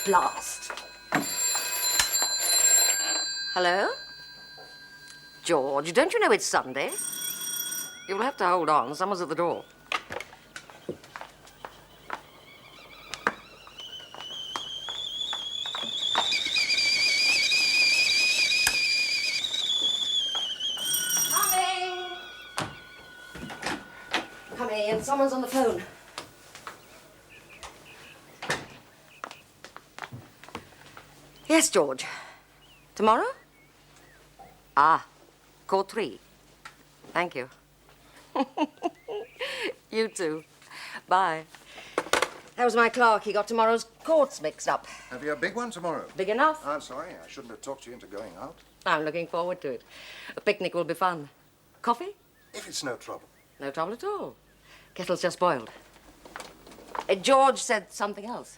At last. Hello? George, don't you know it's Sunday? You'll have to hold on. Someone's at the door. Come in. Someone's on the phone. Yes, George. Tomorrow? Ah, call 3. Thank you. You too. Bye. That was my clerk. He got tomorrow's courts mixed up. Have you a big one tomorrow? Big enough? I'm sorry. I shouldn't have talked you into going out. I'm looking forward to it. The picnic will be fun. Coffee? If it's no trouble. No trouble at all. Kettle's just boiled. George said something else.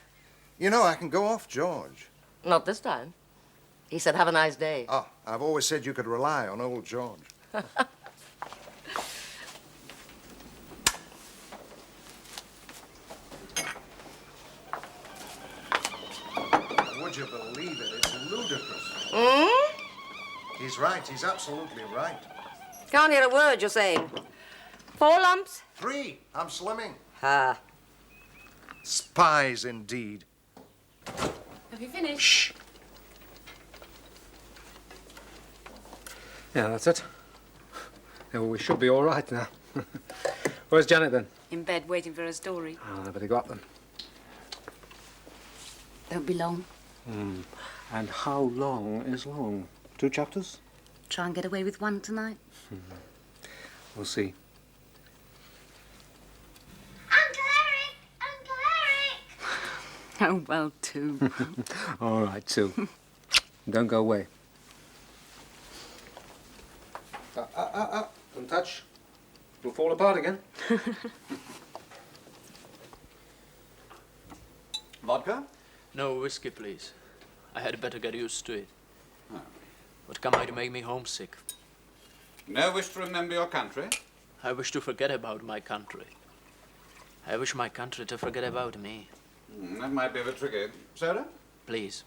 You know, I can go off George. Not this time. He said, have a nice day. Oh, I've always said you could rely on old George. Would you believe it? It's ludicrous. Hmm? He's right. He's absolutely right. Can't hear a word you're saying. 4 lumps? 3. I'm slimming. Ah. Spies, indeed. Have you finished? Shh. Yeah, that's it. Yeah, well, we should be all right now. Where's Janet, then? In bed, waiting for a story. Oh, I better go up, then. Don't be long. And how long is long? 2 chapters? Try and get away with 1 tonight. We'll see. Uncle Eric! Oh, well, 2. All right, 2. Don't go away. Don't touch. It'll fall apart again. Vodka? No whiskey, please. I had better get used to it. Oh. What come out to make me homesick? No wish to remember your country? I wish to forget about my country. I wish my country to forget about me. That might be a bit tricky. Sarah? Please.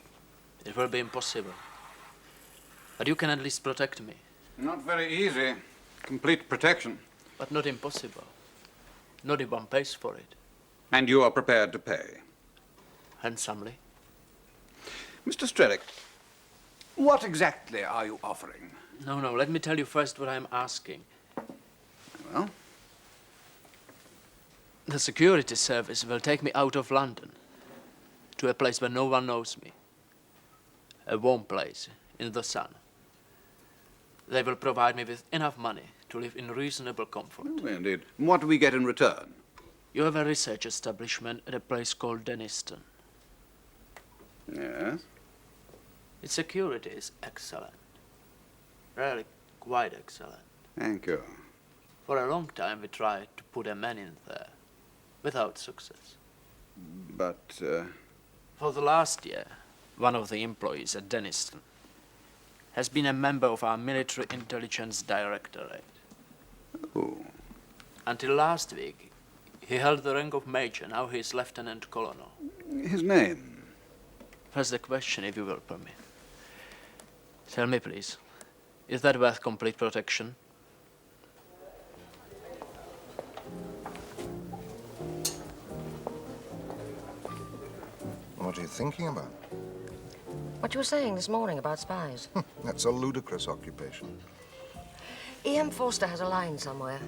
It will be impossible. But you can at least protect me. Not very easy. Complete protection. But not impossible. Not if one pays for it. And you are prepared to pay? Handsomely. Mr. Strelick, what exactly are you offering? No, let me tell you first what I'm asking. Well? The security service will take me out of London to a place where no one knows me. A warm place in the sun. They will provide me with enough money to live in reasonable comfort. Oh, indeed. What do we get in return? You have a research establishment at a place called Deniston. Yes? Its security is excellent. Really quite excellent. Thank you. For a long time we tried to put a man in there, without success. But, For the last year, one of the employees at Deniston has been a member of our military intelligence directorate. Oh. Until last week, he held the rank of major. Now he is lieutenant colonel. His name? First the question, if you will permit. Tell me, please, is that worth complete protection? What are you thinking about? What you were saying this morning about spies. That's a ludicrous occupation. E.M. Forster has a line somewhere.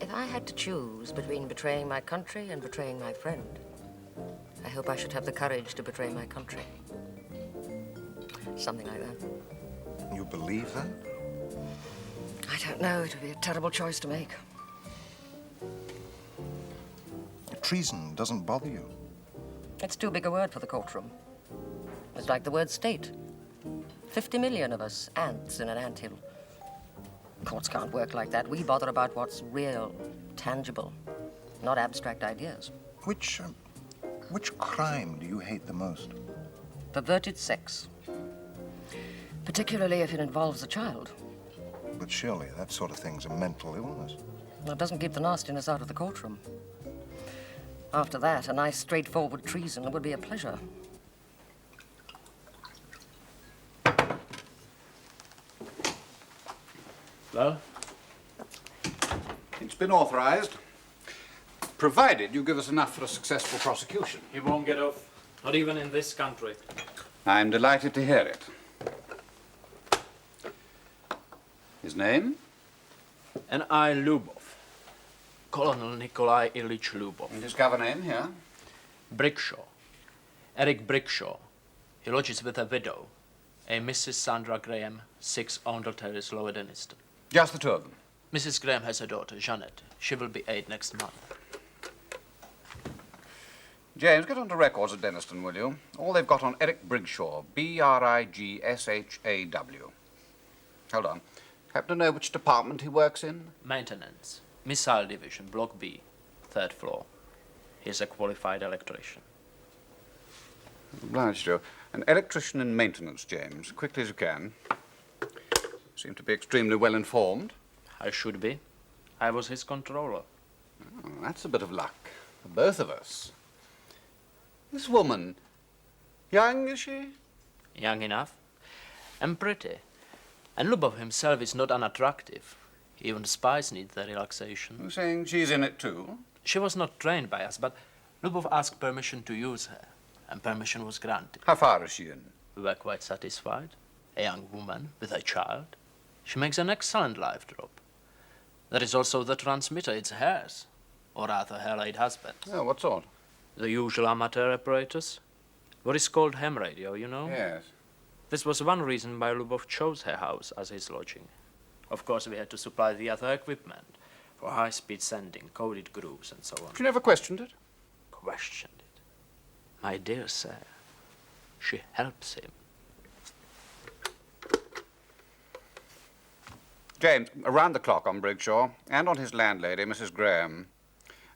If I had to choose between betraying my country and betraying my friend, I hope I should have the courage to betray my country. Something like that. You believe that? I don't know. It would be a terrible choice to make. Treason doesn't bother you. It's too big a word for the courtroom. It's like the word state. 50 million of us, ants in an anthill. Courts can't work like that. We bother about what's real, tangible, not abstract ideas. Which crime do you hate the most? Perverted sex. Particularly if it involves a child. But surely that sort of thing's a mental illness. Well, it doesn't keep the nastiness out of the courtroom. After that, a nice, straightforward treason would be a pleasure. Well, It's been authorized, provided you give us enough for a successful prosecution. He won't get off. Not even in this country. I'm delighted to hear it. His name? N.I. Lubov. Colonel Nikolai Ilyich Lubov. And his cover name here? Brickshaw. Eric Brickshaw. He lodges with a widow, a Mrs. Sandra Graham, 6 Oundle Terrace, Lower Denniston. Just the two of them. Mrs. Graham has a daughter, Jeanette. She will be 8 next month. James, get onto records at Denniston, will you? All they've got on Eric Brigshaw, B-R-I-G-S-H-A-W. Hold on. Happen to know which department he works in? Maintenance. Missile Division, Block B, 3rd floor. He is a qualified electrician. Obliged to. An electrician in maintenance, James. Quickly as you can. Seem to be extremely well informed. I should be. I was his controller. Oh, that's a bit of luck for both of us. This woman, young is she? Young enough. And pretty. And Lubov himself is not unattractive. Even spies need their relaxation. You're saying she's in it too? She was not trained by us, but Lubov asked permission to use her, and permission was granted. How far is she in? We were quite satisfied. A young woman with a child. She makes an excellent live drop. There is also the transmitter, it's hers. Or rather, her late husband's. Oh, what sort? The usual amateur apparatus. What is called ham radio, you know? Yes. This was one reason why Lubov chose her house as his lodging. Of course, we had to supply the other equipment for high-speed sending, coded grooves, and so on. She never questioned it? Questioned it. My dear sir, she helps him. James, around the clock on Brigshaw, and on his landlady, Mrs. Graham.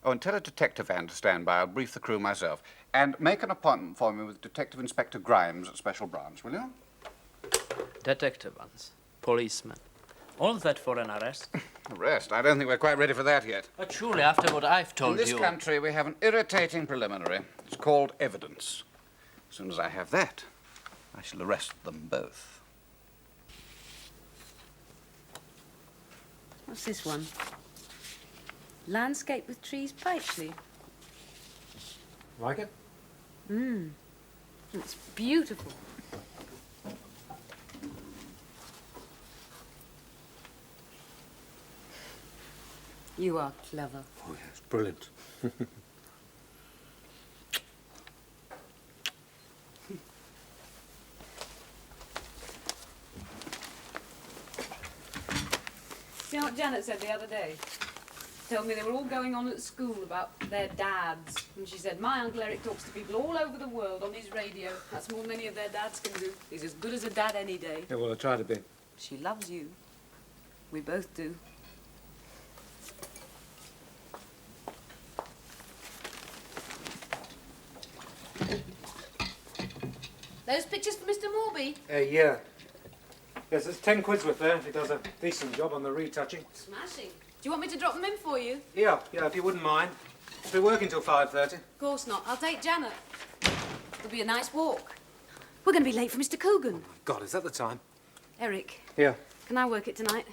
Oh, and tell a detective Anne to stand by. I'll brief the crew myself. And make an appointment for me with Detective Inspector Grimes at Special Branch, will you? Detective ones, policemen. All that for an arrest. Arrest? I don't think we're quite ready for that yet. But surely after what I've In told this you... country, we have an irritating preliminary. It's called evidence. As soon as I have that, I shall arrest them both. What's this one? Landscape with trees, Pychley. Like it? It's beautiful. You are clever. Oh, yes, brilliant. You know what Janet said the other day? Told me they were all going on at school about their dads. And she said, my Uncle Eric talks to people all over the world on his radio. That's more than any of their dads can do. He's as good as a dad any day. Yeah, well, I try to be. She loves you. We both do. Those pictures for Mr. Morby? Yeah. Yes, there's 10 quid's worth there if he does a decent job on the retouching. Smashing. Do you want me to drop them in for you? Yeah, if you wouldn't mind. We're working till 5:30. Of course not. I'll take Janet. It'll be a nice walk. We're going to be late for Mr. Coogan. God, is that the time? Eric, Yeah. can I work it tonight?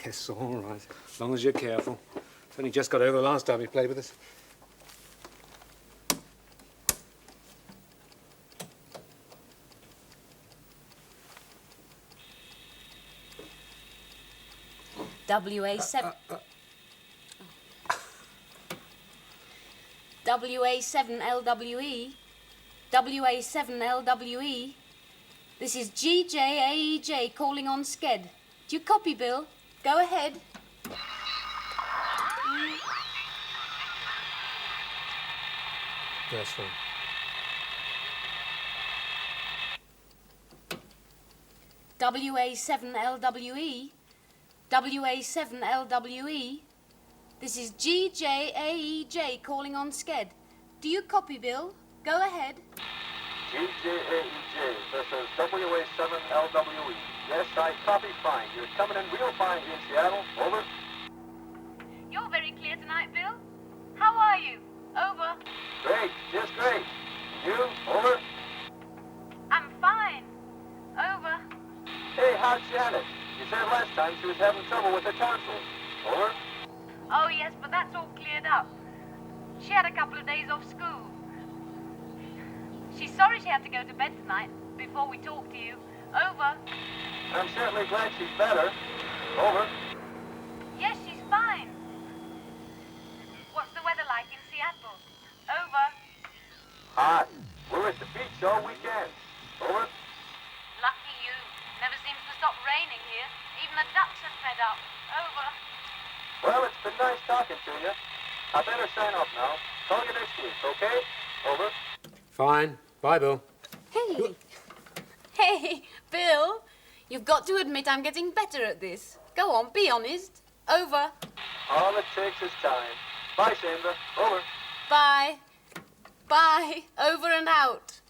Yes, all right. As long as you're careful. It's only just got over the last time he played with us. WA7. WA7LWE. WA7LWE. This is GJAEJ calling on Sked. Do you copy, Bill? Go ahead. That's fine. WA7LWE. WA7LWE. This is GJAEJ calling on Sked. Do you copy, Bill? Go ahead. GJAEJ, this is WA7LWE. Yes, I copy fine. You're coming in real fine here in Seattle. Over. You're very clear tonight, Bill. How are you? Over. Great, just great. You? Over. I'm fine. Over. Hey, how's Janet? said last time she was having trouble with her tonsils. Over. Oh, yes, but that's all cleared up. She had a couple of days off school. She's sorry she had to go to bed tonight before we talked to you. Over. I'm certainly glad she's better. Over. Yes, she's fine. What's the weather like in Seattle? Over. Hot. We're at the beach all weekend. Over. Lucky you. Never seems to stop raining here. Even the ducks are fed up. Over. Well, it's been nice talking to you. I better sign off now. Call you next week, okay? Over. Fine. Bye, Bill. Hey. Hey, Bill. You've got to admit I'm getting better at this. Go on, be honest. Over. All it takes is time. Bye, Sandra. Over. Bye. Bye. Over and out.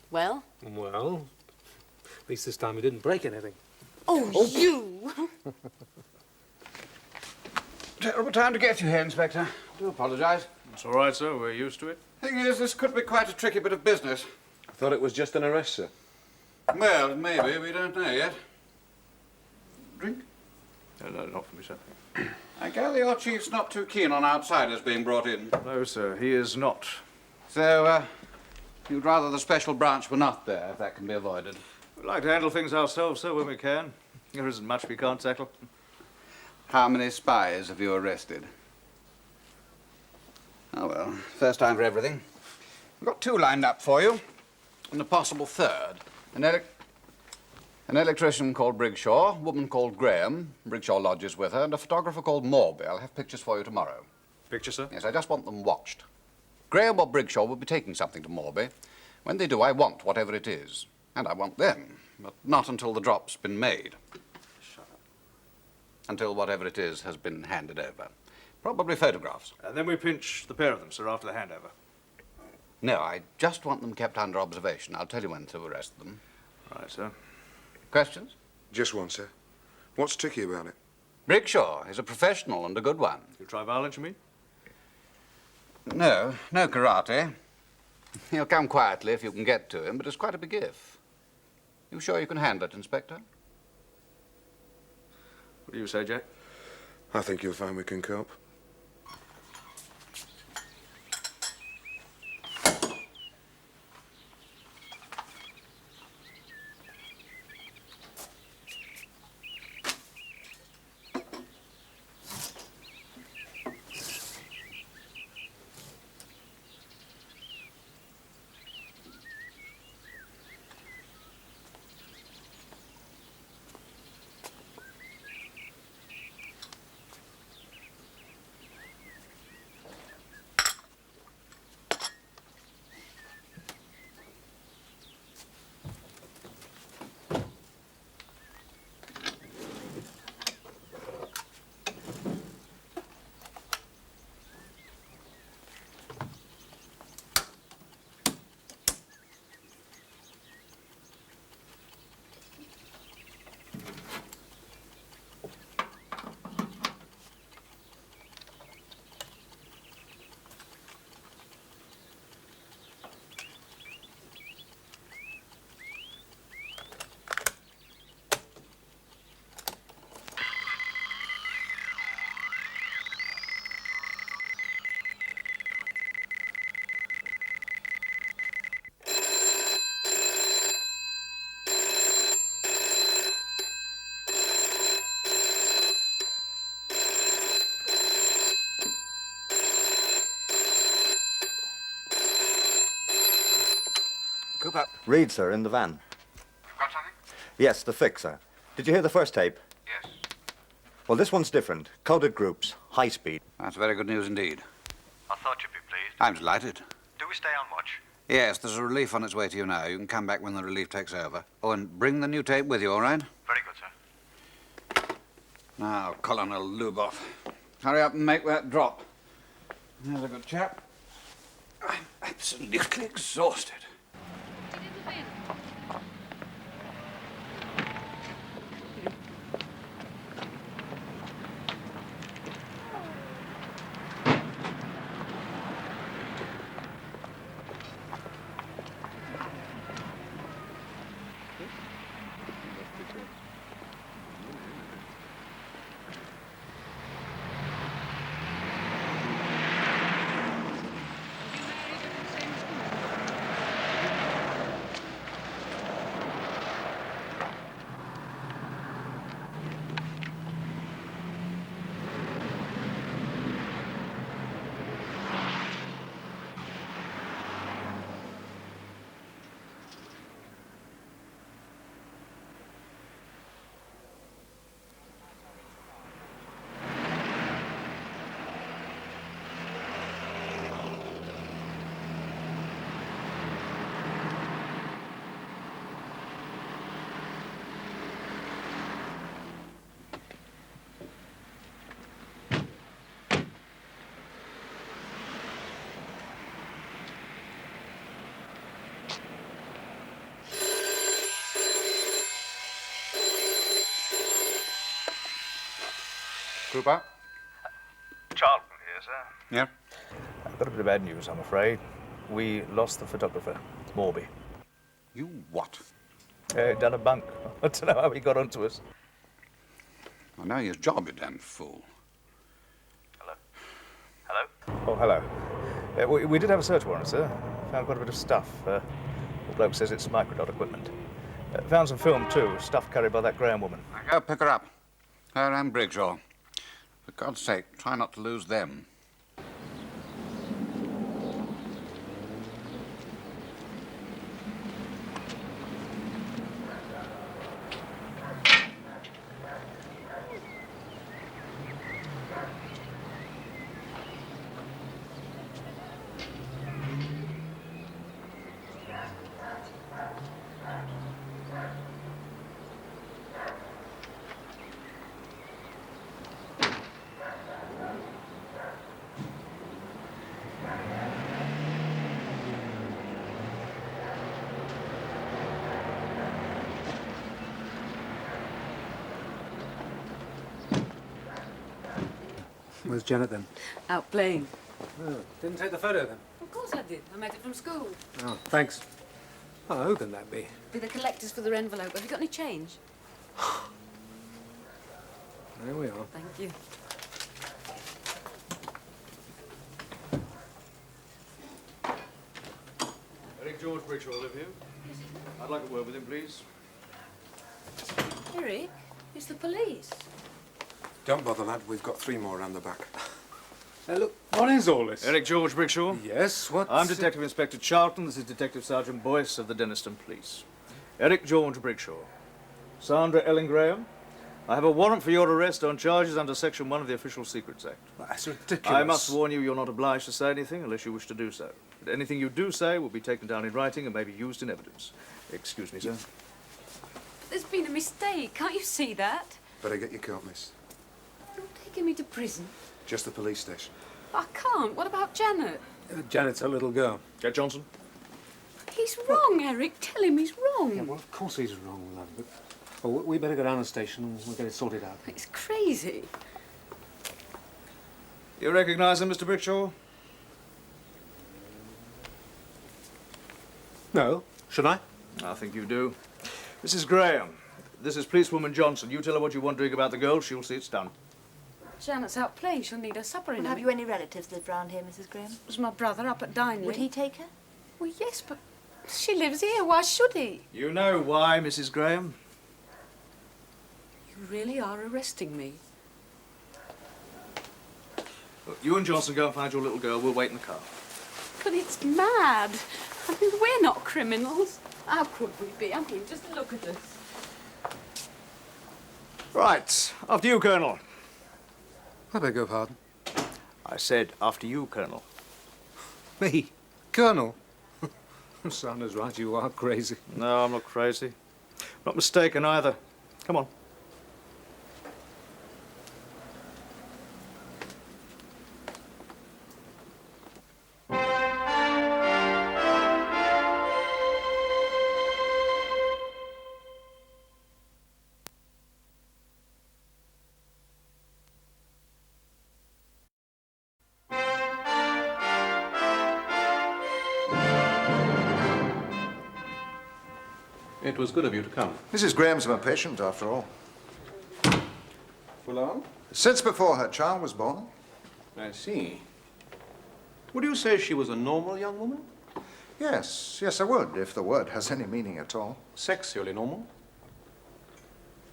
Well? Well, at least this time we didn't break anything. Oh, you! Terrible time to get you here, Inspector. I do apologise. It's all right, sir. We're used to it. Thing is, this could be quite a tricky bit of business. I thought it was just an arrest, sir. Well, maybe. We don't know yet. Drink? No, not for me, sir. I gather your chief's not too keen on outsiders being brought in. No, sir. He is not. So, you'd rather the special branch were not there, if that can be avoided. We like to handle things ourselves, sir, when we can. There isn't much we can't tackle. How many spies have you arrested? Oh, well, first time for everything. I've got two lined up for you, and a possible third. An electrician called Brigshaw, a woman called Graham, Brigshaw lodges with her, and a photographer called Morby. I'll have pictures for you tomorrow. Picture, sir? Yes, I just want them watched. Graham or Brigshaw will be taking something to Morby. When they do, I want whatever it is. And I want them, but not until the drop's been made. Shut up. Until whatever it is has been handed over. Probably photographs. And then we pinch the pair of them, sir, after the handover. No, I just want them kept under observation. I'll tell you when to arrest them. Right, sir. Questions? Just one, sir. What's tricky about it? Brigshaw is a professional and a good one. You try violence, you mean? No karate. He'll come quietly if you can get to him, but it's quite a big if. You sure you can handle it, Inspector? What do you say, Jack? I think you'll find we can cope. Cooper. Reed, sir, in the van. You've got something? Yes, the fix, sir. Did you hear the first tape? Yes. Well, this one's different. Coded groups, high speed. That's very good news indeed. I thought you'd be pleased. I'm delighted. Do we stay on watch? Yes, there's a relief on its way to you now. You can come back when the relief takes over. Oh, and bring the new tape with you, all right? Very good, sir. Now, Colonel Luboff, hurry up and make that drop. There's a good chap. I'm absolutely exhausted. Cooper? Charlton here, sir. Yeah? I've got a bit of bad news, I'm afraid. We lost the photographer, Morby. You what? Done a bunk. I don't know how he got onto us. Well, now his job, you damned fool. Hello? Hello? Oh, hello. We did have a search warrant, sir. Found quite a bit of stuff. The bloke says it's microdot equipment. Found some film, too, stuff carried by that Graham woman. Go pick her up. Her and Briggshaw. For God's sake, try not to lose them. Where's Janet then? Out playing. Oh, didn't take the photo then? Of course I did. I made it from school. Oh, thanks. Oh, who can that be? Be the collectors for their envelope. Have you got any change? There we are. Thank you. Eric George Briggshaw live here? I'd like a word with him, please. Eric, it's the police. Don't bother, lad. We've got 3 more around the back. Look, what is all this? Eric George Briggshaw? Yes, what? I'm Detective Inspector Charlton. This is Detective Sergeant Boyce of the Denniston Police. Eric George Briggshaw. Sandra Graham. I have a warrant for your arrest on charges under Section 1 of the Official Secrets Act. That's ridiculous. I must warn you, you're not obliged to say anything unless you wish to do so. But anything you do say will be taken down in writing and may be used in evidence. Excuse me, sir. But there's been a mistake. Can't you see that? Better get your coat, miss. You're taking me to prison. Just the police station. I can't. What about Janet? Janet's a little girl. Get Johnson. He's wrong, Eric. Tell him he's wrong. Yeah, well, of course he's wrong, love. But well, we better go down to the station and we'll get it sorted out. It's crazy. You recognize him, Mr. Briggshaw? No. Should I? I think you do. Mrs. Graham, this is policewoman Johnson. You tell her what you're wondering about the girl, she'll see it's done. Janet's out playing. She'll need her supper in a Have minute. you any relatives lived round here, Mrs. Graham? It was my brother up at Dinley. Would he take her? Well, yes, but she lives here. Why should he? You know why, Mrs. Graham? You really are arresting me. Look, you and Johnson go and find your little girl. We'll wait in the car. But it's mad. I mean, we're not criminals. How could we be? I mean, just look at us. Right. After you, Colonel. I beg your pardon? I said after you, Colonel. Me? Colonel? Sandra's right, you are crazy. No, I'm not crazy. Not mistaken either. Come on. It was good of you to come. Mrs. Graham's my patient, after all. For long? Since before her child was born. I see. Would you say she was a normal young woman? Yes, yes, I would, if the word has any meaning at all. Sexually normal?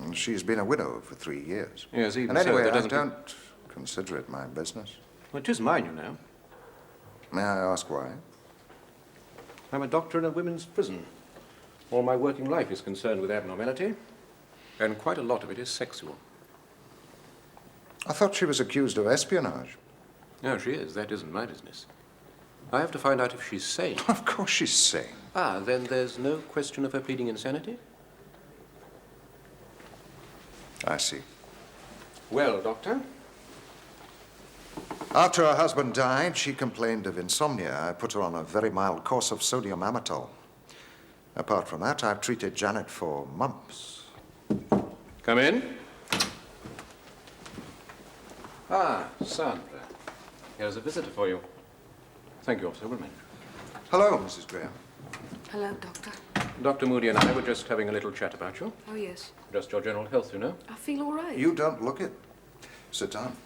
And she's been a widow for 3 years. Yes, even And anyway, so, that I doesn't... don't consider it my business. Well, it is mine, you know. May I ask why? I'm a doctor in a women's prison. All my working life is concerned with abnormality, and quite a lot of it is sexual. I thought she was accused of espionage. No, she is. That isn't my business. I have to find out if she's sane. Of course she's sane. Ah, then there's no question of her pleading insanity? I see. Well, Doctor? After her husband died, she complained of insomnia. I put her on a very mild course of sodium amytal. Apart from that, I've treated Janet for mumps. Come in. Ah, Sandra. Here's a visitor for you. Thank you, Officer Woodman. Hello, Mrs. Graham. Hello, Doctor. Dr. Moody and I were just having a little chat about you. Oh, yes. Just your general health, you know. I feel all right. You don't look it. Sit down.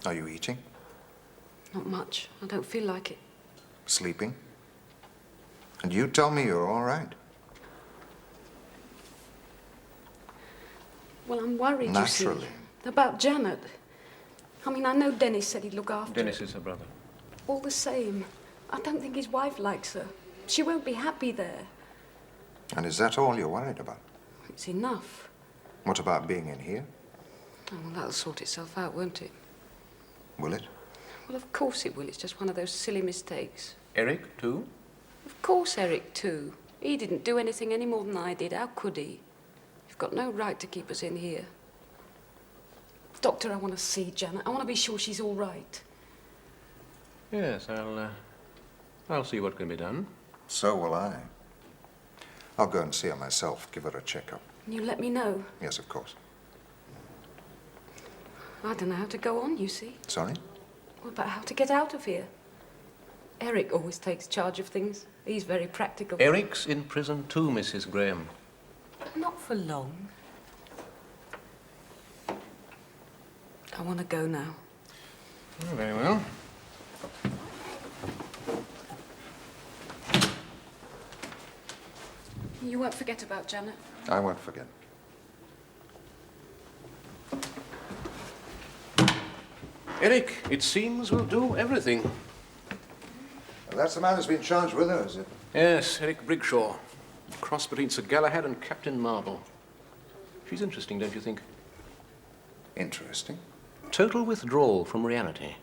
Are you eating? Not much. I don't feel like it. Sleeping? And you tell me you're all right. Well, I'm worried, Naturally. you see, about Janet. I mean, I know Dennis said he'd look after her. Dennis is her brother. All the same, I don't think his wife likes her. She won't be happy there. And is that all you're worried about? It's enough. What about being in here? Oh, well, that'll sort itself out, won't it? Will it? Well, of course it will. It's just one of those silly mistakes. Eric, too? Of course Eric, too. He didn't do anything any more than I did. How could he? You've got no right to keep us in here. Doctor, I want to see Janet. I want to be sure she's all right. Yes, I'll see what can be done. So will I. I'll go and see her myself, give her a checkup. You let me know. Yes, of course. I don't know how to go on, you see. Sorry? What about how to get out of here? Eric always takes charge of things. He's very practical. Eric's in prison too, Mrs. Graham. Not for long. I want to go now. Oh, very well. You won't forget about Janet. I won't forget. Eric, it seems we'll do everything. Well, that's the man who's been charged with her, is it? Yes, Eric Brigshaw. Cross between Sir Galahad and Captain Marvel. She's interesting, don't you think? Interesting. Total withdrawal from reality.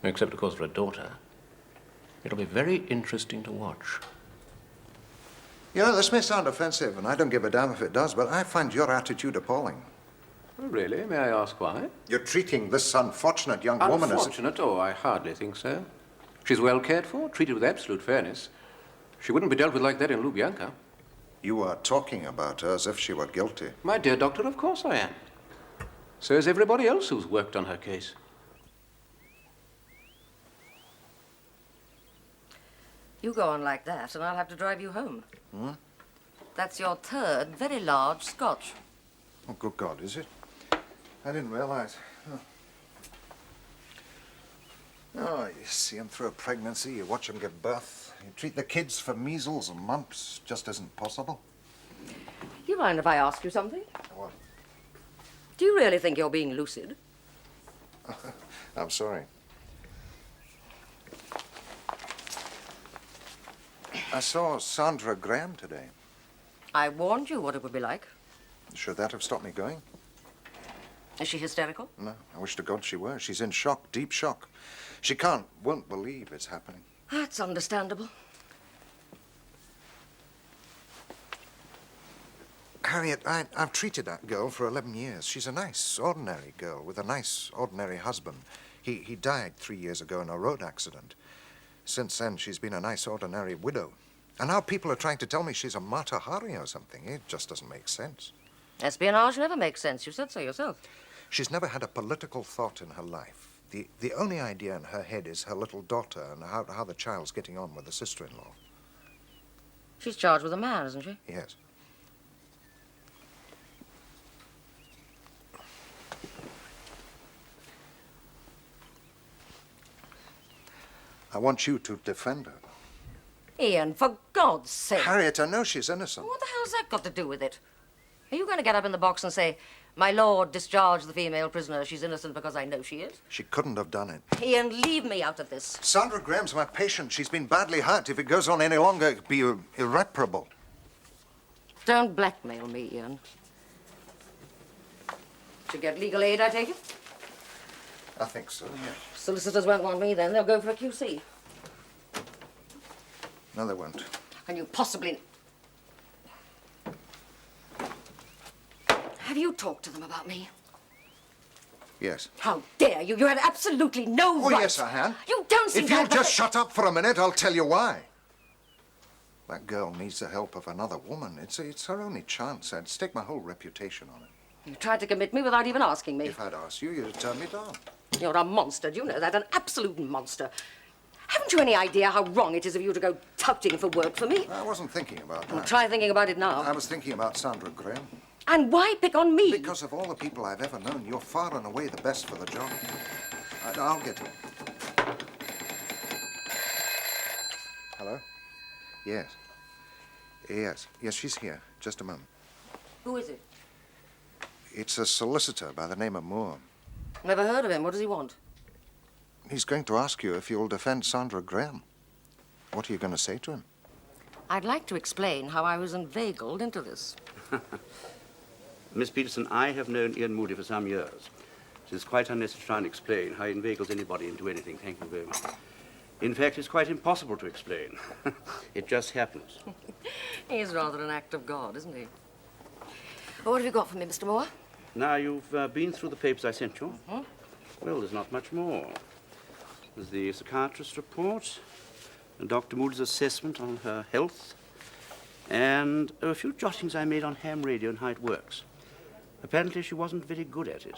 Except, of course, for a daughter. It'll be very interesting to watch. You know, this may sound offensive, and I don't give a damn if it does, but I find your attitude appalling. Oh, really? May I ask why? You're treating this unfortunate young woman as... Unfortunate? Oh, I hardly think so. She's well cared for, treated with absolute fairness. She wouldn't be dealt with like that in Lubyanka. You are talking about her as if she were guilty. My dear doctor, of course I am. So is everybody else who's worked on her case. You go on like that, and I'll have to drive you home. Hmm? That's your third very large scotch. Oh, good God, is it? I didn't realize. Oh, you see them through a pregnancy, you watch them give birth. You treat the kids for measles and mumps. Just isn't possible. Do you mind if I ask you something? What? Do you really think you're being lucid? I'm sorry. I saw Sandra Graham today. I warned you what it would be like. Should that have stopped me going? Is she hysterical? No, I wish to God she were. She's in shock, deep shock. She won't believe it's happening. That's understandable. Harriet, I've treated that girl for 11 years. She's a nice, ordinary girl with a nice, ordinary husband. He died 3 years ago in a road accident. Since then, she's been a nice, ordinary widow. And now people are trying to tell me she's a Mata Hari or something. It just doesn't make sense. Espionage never makes sense. You said so yourself. She's never had a political thought in her life. The only idea in her head is her little daughter and how the child's getting on with the sister-in-law. She's charged with a man, isn't she? Yes. I want you to defend her. Ian, for God's sake. Harriet, I know she's innocent. What the hell's that got to do with it? Are you going to get up in the box and say, "My lord, discharge the female prisoner. She's innocent because I know she is"? She couldn't have done it. Ian, leave me out of this. Sandra Graham's my patient. She's been badly hurt. If it goes on any longer, it'll be irreparable. Don't blackmail me, Ian. To get legal aid, I take it? I think so, yes. Solicitors won't want me then. They'll go for a QC. No, they won't. How can you possibly... Have you talked to them about me? Yes. How dare you? You had absolutely no Oh, right. yes, I had. You don't seem If to you'll have the- just shut up for a minute, I'll tell you why. That girl needs the help of another woman. It's her only chance. I'd stake my whole reputation on it. You tried to commit me without even asking me. If I'd asked you, you'd have turned me down. You're a monster, do you know that? An absolute monster. Haven't you any idea how wrong it is of you to go touting for work for me? I wasn't thinking about Well, that. try thinking about it now. I was thinking about Sandra Graham. And why pick on me? Because of all the people I've ever known, you're far and away the best for the job. I'll get it. Hello? Yes. Yes, she's here. Just a moment. Who is it? It's a solicitor by the name of Moore. Never heard of him. What does he want? He's going to ask you if you'll defend Sandra Graham. What are you going to say to him? I'd like to explain how I was inveigled into this. Miss Peterson, I have known Ian Moody for some years. It is quite unnecessary to try and explain how he inveigles anybody into anything. Thank you very much. In fact, it's quite impossible to explain. It just happens. He's rather an act of God, isn't he? Well, what have you got for me, Mr. Moore? Now, you've been through the papers I sent you. Mm-hmm. Well, there's not much more. There's the psychiatrist's report, and Dr. Moody's assessment on her health, and a few jottings I made on ham radio and how it works. Apparently, she wasn't very good at it.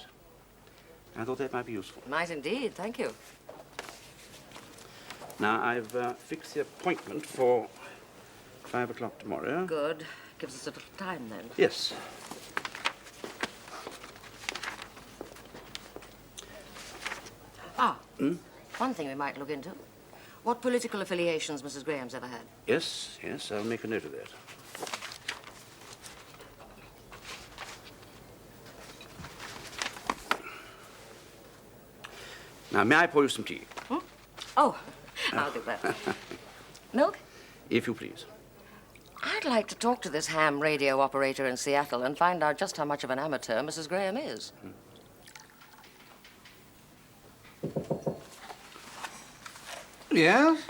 I thought that might be useful. Might indeed, thank you. Now, I've fixed the appointment for 5 o'clock tomorrow. Good. Gives us a little time, then. Yes. One thing we might look into. What political affiliations Mrs. Graham's ever had? Yes, I'll make a note of that. Now, may I pour you some tea? Oh, I'll do that. Milk? If you please. I'd like to talk to this ham radio operator in Seattle and find out just how much of an amateur Mrs. Graham is. Yes?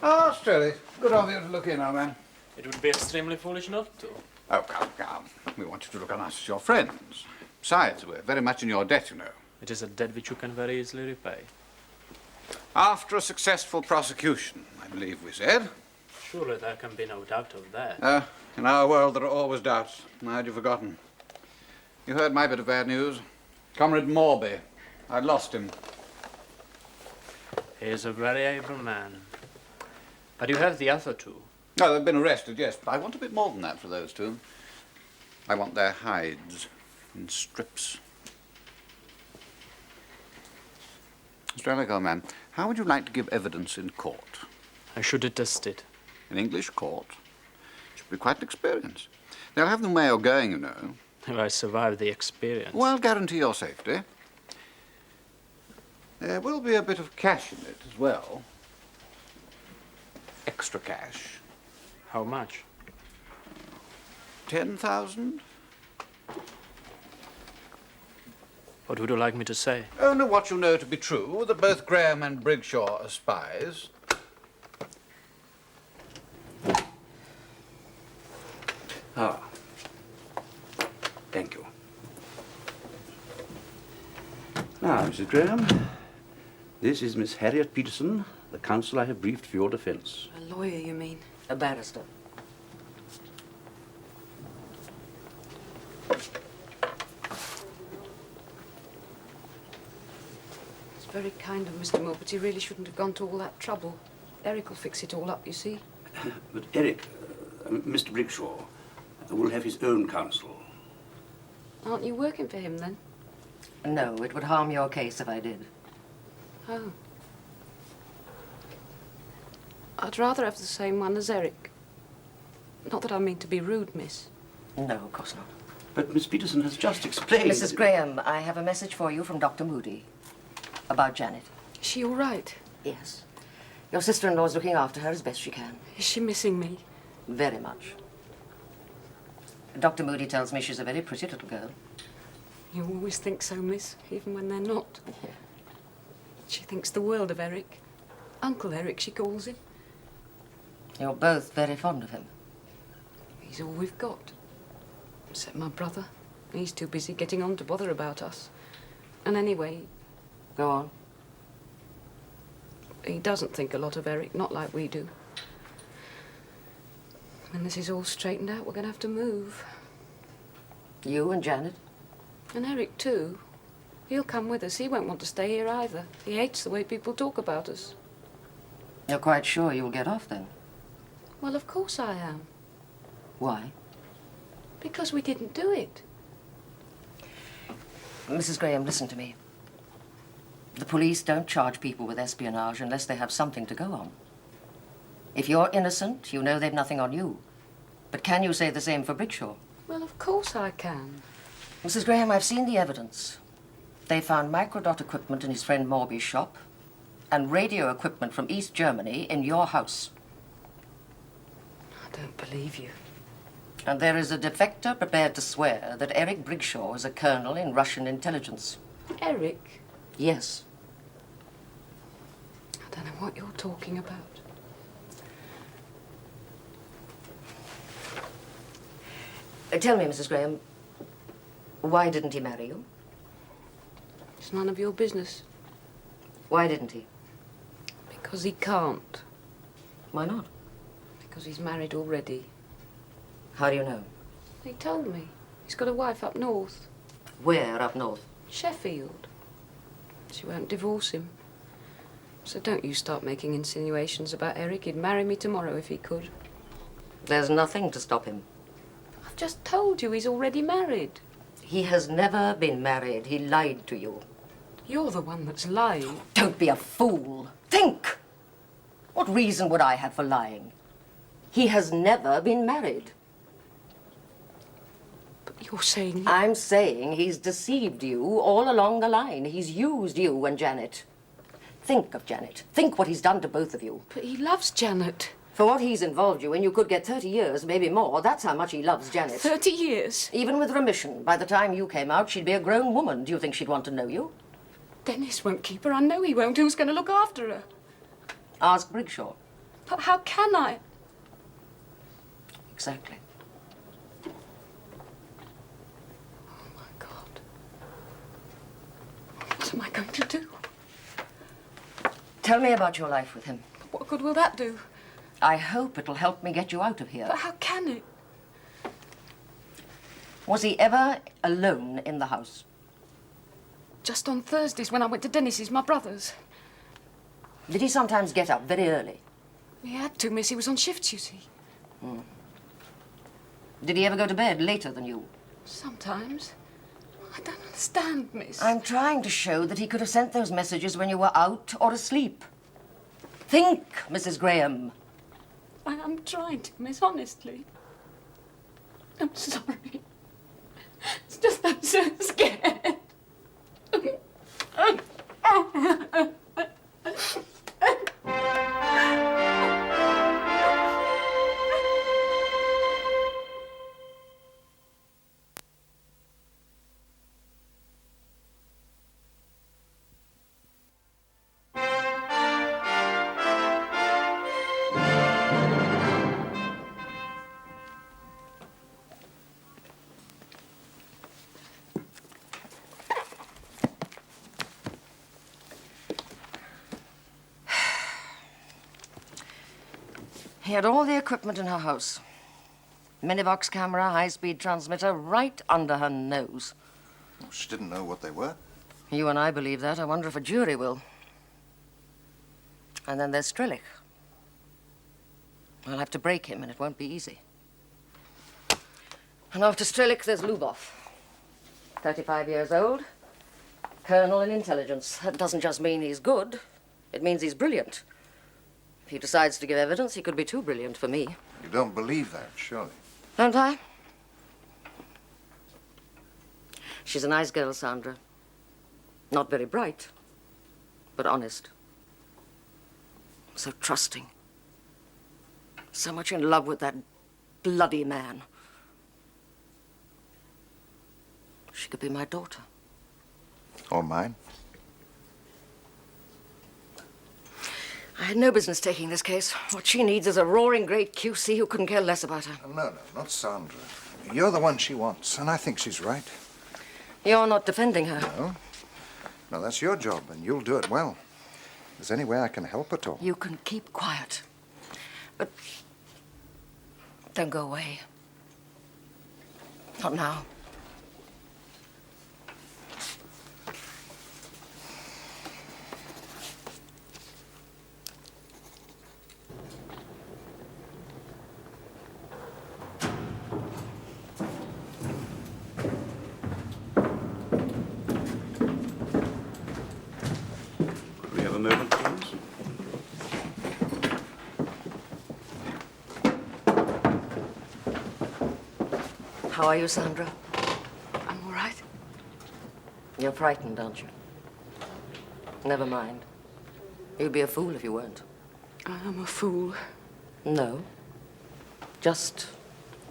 Oh, Sterling, good of you to look in, old man. It would be extremely foolish not to. Oh, come. We want you to look on us as your friends. Besides, we're very much in your debt, you know. It is a debt which you can very easily repay. After a successful prosecution, I believe we said. Surely there can be no doubt of that. In our world, there are always doubts. Now had you forgotten? You heard my bit of bad news. Comrade Morby. I lost him. He is a very able man. But you have the other two. No, they've been arrested, yes, but I want a bit more than that for those two. I want their hides in strips. Mr. Alec, old man, how would you like to give evidence in court? I should detest it. In English court? It should be quite an experience. They'll have the mail going, you know. If I survive the experience. Well, I'll guarantee your safety. There will be a bit of cash in it as well. Extra cash. How much? 10,000? What would you like me to say? Only what you know to be true, that both Graham and Brigshaw are spies. Thank you. Now, Mrs. Graham, this is Miss Harriet Peterson, the counsel I have briefed for your defense. A lawyer, you mean? A barrister. It's very kind of Mr. Moore, but he really shouldn't have gone to all that trouble. Eric will fix it all up, you see. But Eric, Mr. Brigshaw, will have his own counsel. Aren't you working for him, then? No, it would harm your case if I did. Oh. I'd rather have the same one as Eric. Not that I mean to be rude, miss. No, of course not. But Miss Peterson has just explained... Mrs. Graham, I have a message for you from Dr. Moody. About Janet. Is she all right? Yes. Your sister-in-law's looking after her as best she can. Is she missing me? Very much. Dr. Moody tells me she's a very pretty little girl. You always think so, miss, even when they're not. Yeah. She thinks the world of Eric. Uncle Eric, she calls him. You're both very fond of him. He's all we've got. Except my brother. He's too busy getting on to bother about us. And anyway... Go on. He doesn't think a lot of Eric, not like we do. When this is all straightened out, we're going to have to move. You and Janet? And Eric, too. He'll come with us. He won't want to stay here either. He hates the way people talk about us. You're quite sure you'll get off, then? Well, of course I am. Why? Because we didn't do it. Mrs. Graham, listen to me. The police don't charge people with espionage unless they have something to go on. If you're innocent, you know they've nothing on you. But can you say the same for Brigshaw? Well, of course I can. Mrs. Graham, I've seen the evidence. They found microdot equipment in his friend Morby's shop and radio equipment from East Germany in your house. I don't believe you. And there is a defector prepared to swear that Eric Brigshaw is a colonel in Russian intelligence. Eric? Yes. I don't know what you're talking about. Tell me, Mrs. Graham, why didn't he marry you? It's none of your business. Why didn't he? Because he can't. Why not? Because he's married already. How do you know? He told me. He's got a wife up north. Where up north? Sheffield. She won't divorce him. So don't you start making insinuations about Eric. He'd marry me tomorrow if he could. There's nothing to stop him. I've just told you he's already married. He has never been married. He lied to you. You're the one that's lying. Don't be a fool. Think! What reason would I have for lying? He has never been married. But you're saying... I'm saying he's deceived you all along the line. He's used you and Janet. Think of Janet. Think what he's done to both of you. But he loves Janet. For what he's involved you in, you could get 30 years, maybe more. That's how much he loves Janet. 30 years? Even with remission. By the time you came out, she'd be a grown woman. Do you think she'd want to know you? Dennis won't keep her. I know he won't. Who's going to look after her? Ask Brigshaw. But how can I? Exactly. Oh, my God. What am I going to do? Tell me about your life with him. What good will that do? I hope it'll help me get you out of here. But how can it? Was he ever alone in the house? Just on Thursdays when I went to Dennis's, my brother's. Did he sometimes get up very early? He had to, miss. He was on shifts, you see. Hmm. Did he ever go to bed later than you? Sometimes. I don't understand, miss. I'm trying to show that he could have sent those messages when you were out or asleep. Think, Mrs. Graham. I am trying to, miss, honestly. I'm sorry. It's just I'm so scared. He had all the equipment in her house. Minivox camera, high-speed transmitter, right under her nose. Well, she didn't know what they were. You and I believe that. I wonder if a jury will. And then there's Strelick. I'll have to break him, and it won't be easy. And after Strelick, there's Lubov. 35 years old, colonel in intelligence. That doesn't just mean he's good. It means he's brilliant. If he decides to give evidence, he could be too brilliant for me. You don't believe that, surely? Don't I? She's a nice girl, Sandra. Not very bright, but honest. So trusting. So much in love with that bloody man. She could be my daughter. Or mine? I had no business taking this case. What she needs is a roaring great QC who couldn't care less about her. No, not Sandra. You're the one she wants, and I think she's right. You're not defending her. No. No, that's your job, and you'll do it well. If there's any way I can help at all. You can keep quiet. But don't go away. Not now. Could we have a moment, please? How are you, Sandra? I'm all right. You're frightened, aren't you? Never mind. You'd be a fool if you weren't. I am a fool. No. Just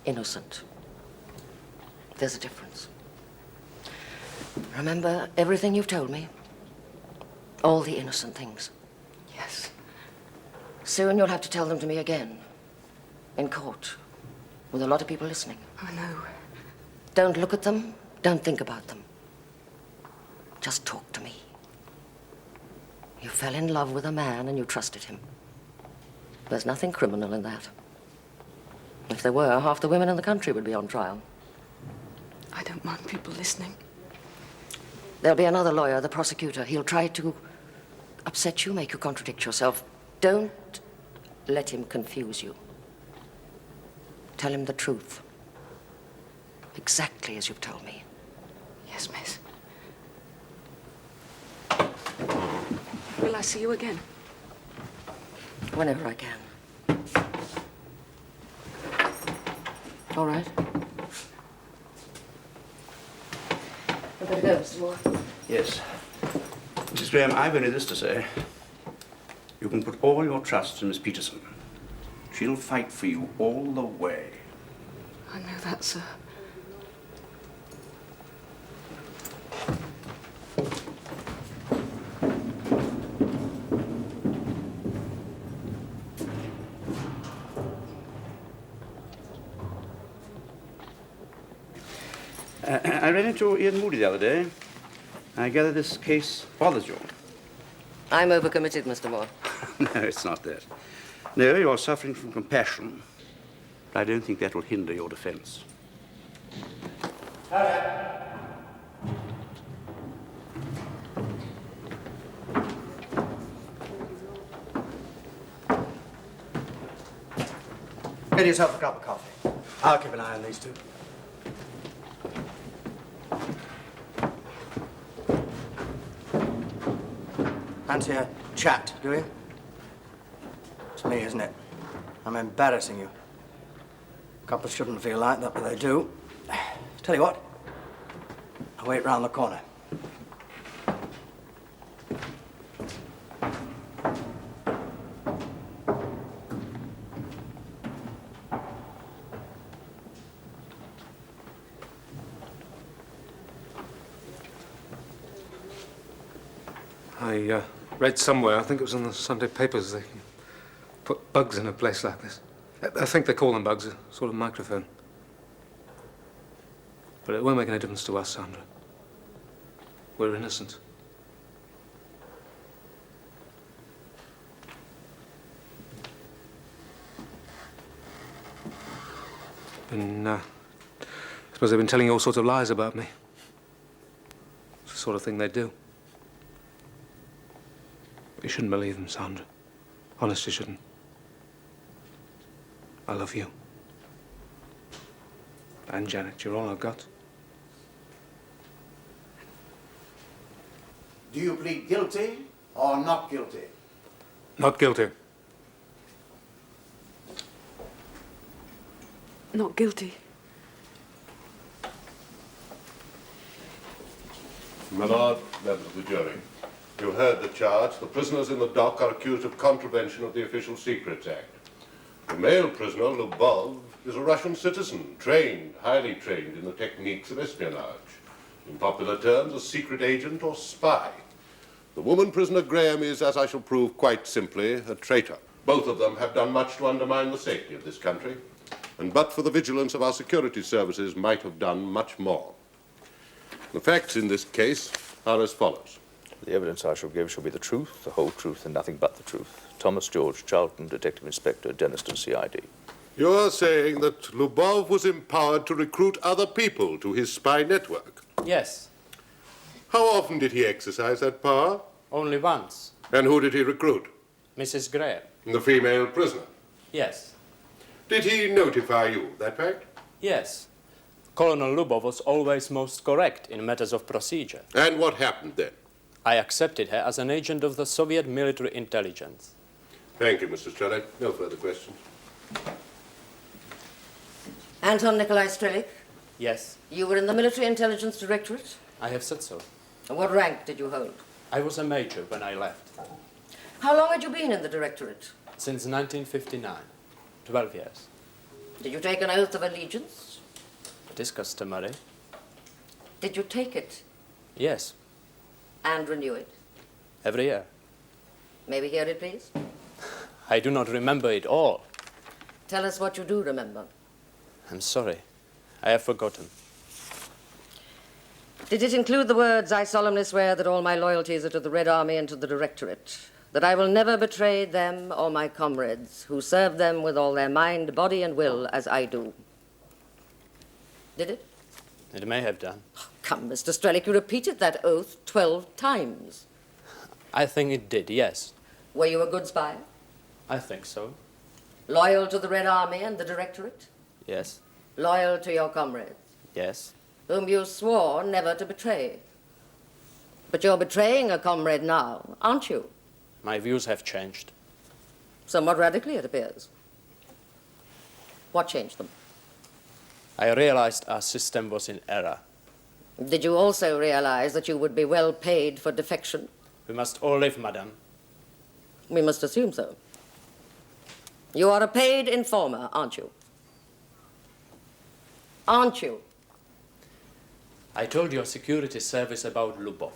innocent. There's a difference. Remember everything you've told me? All the innocent things. Yes. Soon you'll have to tell them to me again. In court. With a lot of people listening. I know. Don't look at them. Don't think about them. Just talk to me. You fell in love with a man and you trusted him. There's nothing criminal in that. If there were, half the women in the country would be on trial. I don't mind people listening. There'll be another lawyer, the prosecutor. He'll try to upset you, make you contradict yourself. Don't let him confuse you. Tell him the truth. Exactly as you've told me. Yes, miss. Will I see you again? Whenever I can. All right? I better go, Mr. Moore. Yes. Mrs. Graham, I've only this to say. You can put all your trust in Miss Peterson. She'll fight for you all the way. I know that, sir. I ran into Ian Moody the other day. I gather this case bothers you. I'm overcommitted, Mr. Moore. No, it's not that. No, you're suffering from compassion. But I don't think that will hinder your defense. Get yourself a cup of coffee. I'll keep an eye on these two. Fancy a chat, do you? It's me, isn't it? I'm embarrassing you. Couples shouldn't feel like that, but they do. Tell you what, I'll wait round the corner. I read somewhere, I think it was in the Sunday papers, they can put bugs in a place like this. I think they call them bugs, a sort of microphone. But it won't make any difference to us, Sandra. We're innocent. I suppose they've been telling you all sorts of lies about me. It's the sort of thing they do. But you shouldn't believe them, Sandra. Honest, you shouldn't. I love you. And Janet, you're all I've got. Do you plead guilty or not guilty? Not guilty. Not guilty. My lord, members of the jury, you heard the charge. The prisoners in the dock are accused of contravention of the Official Secrets Act. The male prisoner, Lubov, is a Russian citizen, trained, highly trained in the techniques of espionage. In popular terms, a secret agent or spy. The woman prisoner, Graham, is, as I shall prove quite simply, a traitor. Both of them have done much to undermine the safety of this country, and but for the vigilance of our security services might have done much more. The facts in this case are as follows. The evidence I shall give shall be the truth, the whole truth, and nothing but the truth. Thomas George Charlton, Detective Inspector, Denniston CID. You're saying that Lubov was empowered to recruit other people to his spy network? Yes. How often did he exercise that power? Only once. And who did he recruit? Mrs. Graham. The female prisoner. Yes. Did he notify you of that fact? Yes. Colonel Lubov was always most correct in matters of procedure. And what happened then? I accepted her as an agent of the Soviet military intelligence. Thank you, Mr. Strellick. No further questions. Anton Nikolai Strelik, Yes, you were in the Military Intelligence Directorate? I have said so. And what rank did you hold? I was a major when I left. How long had you been in the Directorate? Since 1959. 12 years. Did you take an oath of allegiance? It is customary. Did you take it Yes, and renew it? every year. May we hear it, please? I do not remember it all. Tell us what you do remember. I'm sorry. I have forgotten. Did it include the words, "I solemnly swear that all my loyalties are to the Red Army and to the Directorate, that I will never betray them or my comrades who serve them with all their mind, body, and will, as I do"? Did it? It may have done. Come, Mr. Strelick, you repeated that oath 12 times. I think it did, yes. Were you a good spy? I think so. Loyal to the Red Army and the Directorate? Yes, Loyal to your comrades, yes. whom you swore never to betray. But you're betraying a comrade now, aren't you? My views have changed. Somewhat radically, it appears. What changed them? I realized our system was in error. Did you also realize that you would be well paid for defection? We must all live, madame. We must assume so. You are a paid informer, aren't you? Aren't you? I told your security service about Lubov.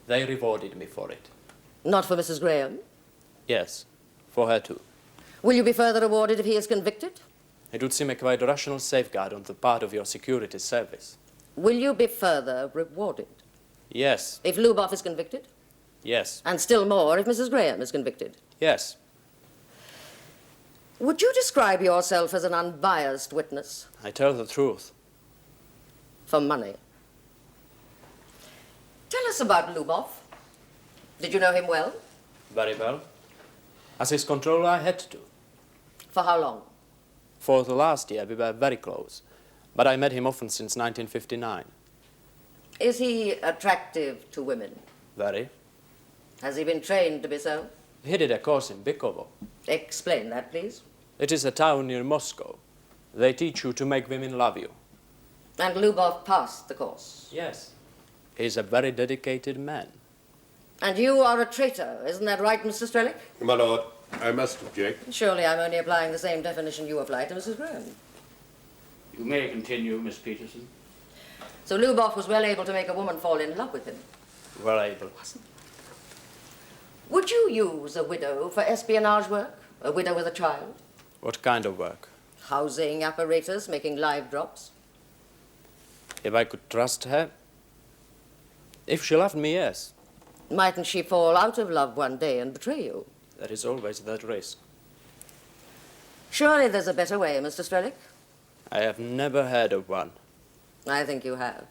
They rewarded me for it. Not for Mrs. Graham? Yes, for her too. Will you be further rewarded if he is convicted? It would seem a quite rational safeguard on the part of your security service. Will you be further rewarded? Yes, If Lubov is convicted? yes, And still more if Mrs. Graham is convicted? yes. Would you describe yourself as an unbiased witness? I tell the truth. For money. Tell us about Lubov. Did you know him well? Very well. As his controller, I had to. For how long? For the last year, we were very close. But I met him often since 1959. Is he attractive to women? Very. Has he been trained to be so? He did a course in Bikovo. Explain that, please. It is a town near Moscow. They teach you to make women love you. And Lubov passed the course. Yes. He's a very dedicated man. And you are a traitor, isn't that right, Mr. Strelick? My lord, I must object. Surely I'm only applying the same definition you applied to Mrs. Graham. You may continue, Miss Peterson. So Lubov was well able to make a woman fall in love with him. Well able. Would you use a widow for espionage work? A widow with a child? What kind of work? Housing apparatus, making live drops? If I could trust her? If she loved me, yes. Mightn't she fall out of love one day and betray you? There is always that risk. Surely there's a better way, Mr. Strelick. I have never heard of one. I think you have.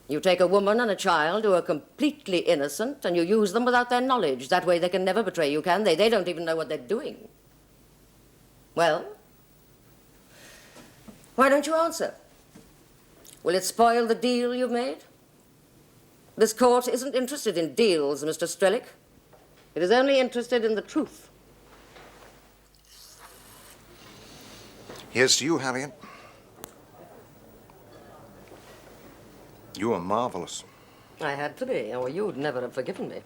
You take a woman and a child who are completely innocent and you use them without their knowledge. That way they can never betray you, can they? They don't even know what they're doing. Well, why don't you answer? Will it spoil the deal you've made? This court isn't interested in deals, Mr. Strelick. It is only interested in the truth. Here's to you, Harriet. You are marvelous. I had to be, or you'd never have forgiven me.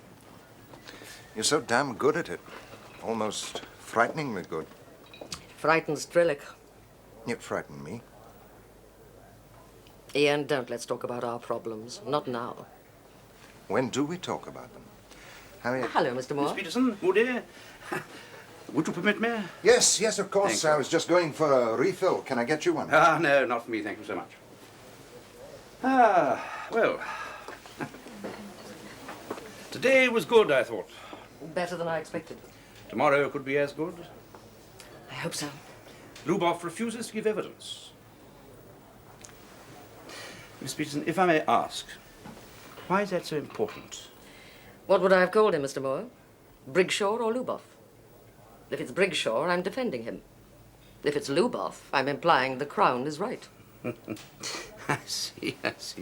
You're so damn good at it. Almost frighteningly good. Frightened Strelick. It frightened me. Ian, don't let's talk about our problems. Not now. When do we talk about them? Harriet? Hello, Mr. Moore. Miss Peterson, Moody, would you permit me? Yes, yes, of course. Thank you. I was just going for a refill. Can I get you one? Ah, no, not for me, thank you so much. Ah, well. Today was good, I thought. Better than I expected. Tomorrow could be as good. I hope so. Luboff refuses to give evidence. Miss Peterson, if I may ask, why is that so important? What would I have called him, Mr. Moore? Brigshaw or Luboff? If it's Brigshaw, I'm defending him. If it's Luboff, I'm implying the Crown is right. I see, yes.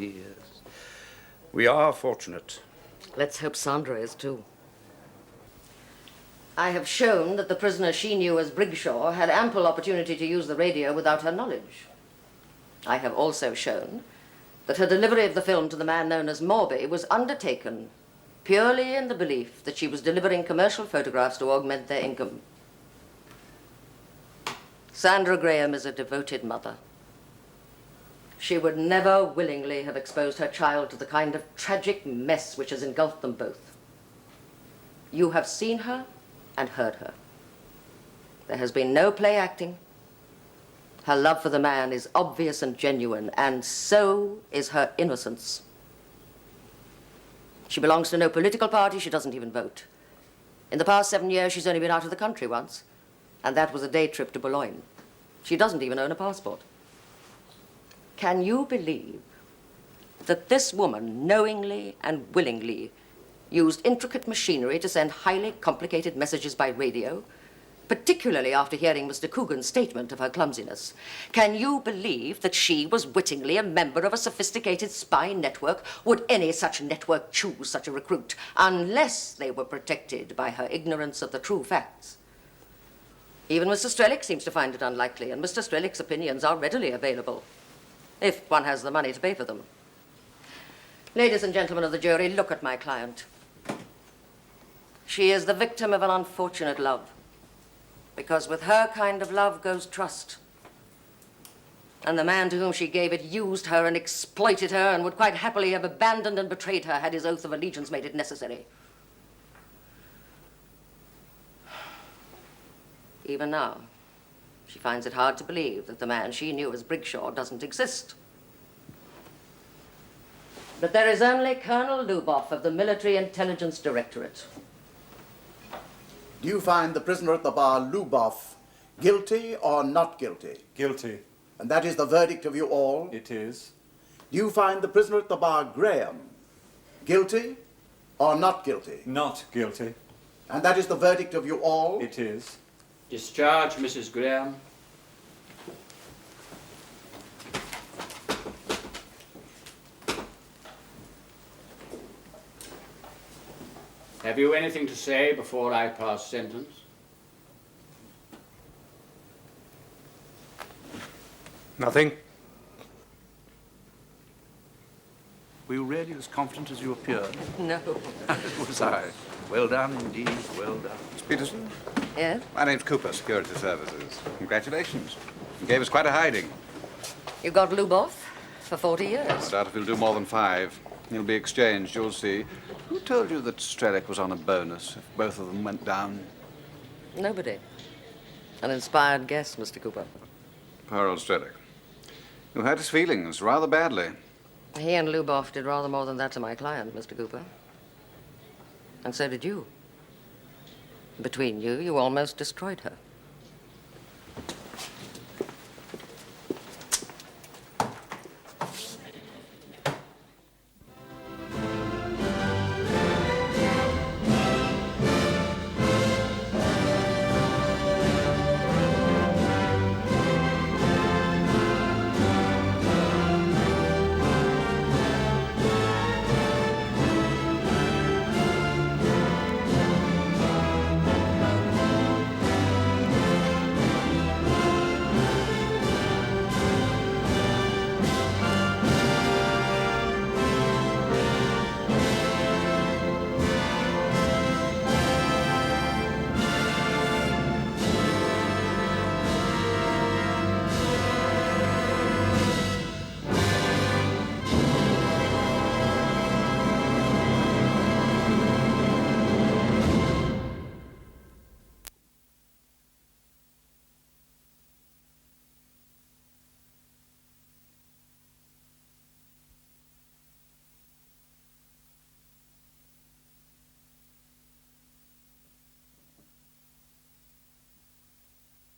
We are fortunate. Let's hope Sandra is, too. I have shown that the prisoner she knew as Brigshaw had ample opportunity to use the radio without her knowledge. I have also shown that her delivery of the film to the man known as Morby was undertaken purely in the belief that she was delivering commercial photographs to augment their income. Sandra Graham is a devoted mother. She would never willingly have exposed her child to the kind of tragic mess which has engulfed them both. You have seen her and heard her. There has been no play acting. Her love for the man is obvious and genuine, and so is her innocence. She belongs to no political party. She doesn't even vote. In the past 7 years, she's only been out of the country once, and that was a day trip to Boulogne. She doesn't even own a passport. Can you believe that this woman knowingly and willingly used intricate machinery to send highly complicated messages by radio, particularly after hearing Mr. Coogan's statement of her clumsiness? Can you believe that she was wittingly a member of a sophisticated spy network? Would any such network choose such a recruit unless they were protected by her ignorance of the true facts? Even Mr. Strelick seems to find it unlikely, and Mr. Strelick's opinions are readily available, if one has the money to pay for them. Ladies and gentlemen of the jury, look at my client. She is the victim of an unfortunate love, because with her kind of love goes trust. And the man to whom she gave it used her and exploited her and would quite happily have abandoned and betrayed her had his oath of allegiance made it necessary. Even now, she finds it hard to believe that the man she knew as Brigshaw doesn't exist. But there is only Colonel Luboff of the Military Intelligence Directorate. Do you find the prisoner at the bar, Luboff, guilty or not guilty? Guilty. And that is the verdict of you all? It is. Do you find the prisoner at the bar, Graham, guilty or not guilty? Not guilty. And that is the verdict of you all? It is. Discharge, Mrs. Graham. Have you anything to say before I pass sentence? Nothing. Were you really as confident as you appeared? No. Was I? Well done indeed, well done. Miss Peterson? Yes? My name's Cooper, Security Services. Congratulations. You gave us quite a hiding. You got Luboff for 40 years. I doubt if he'll do more than 5. He'll be exchanged, you'll see. Who told you that Strelick was on a bonus if both of them went down? Nobody. An inspired guess, Mr. Cooper. Poor old Strelick. You hurt his feelings rather badly. He and Luboff did rather more than that to my client, Mr. Cooper. And so did you. Between you, you almost destroyed her.